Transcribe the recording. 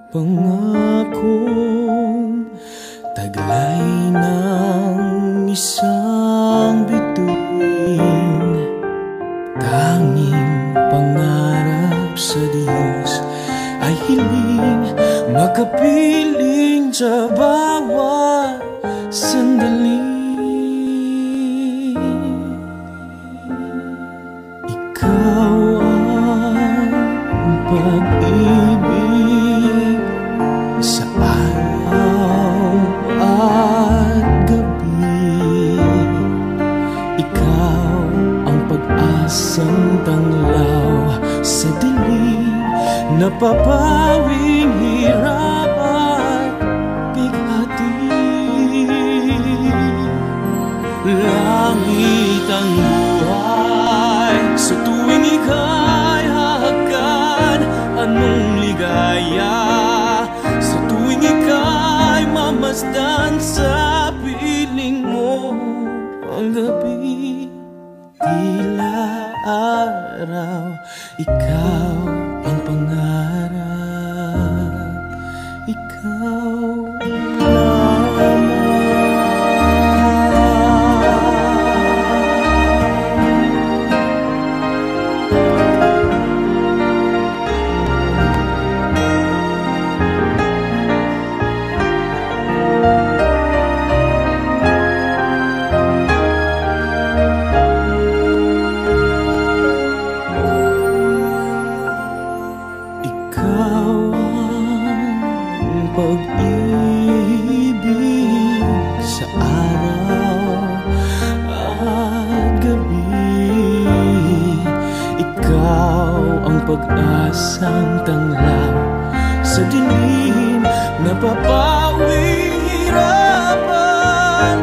Pangakong taglay ng isang bituin, tanging pangarap sa Diyos ay hiling makapiling sa bawat sandali. Ikaw ang pag-ibig sa araw at gabi. Ikaw ang pag-asang tanglaw sa dilim, napapawing hirap at bighati. Langit ang buhay sa tuwing ika'y hahagkan. Anong ligaya sa tuwing ika'y mamasdan sa piling mo. Ang gabi, tila araw, ikaw ang pangarap, ikaw lamang. Pag-ibig sa araw at gabi. Ikaw ang pag-asang tanglaw sa dilim, napapawing hirapan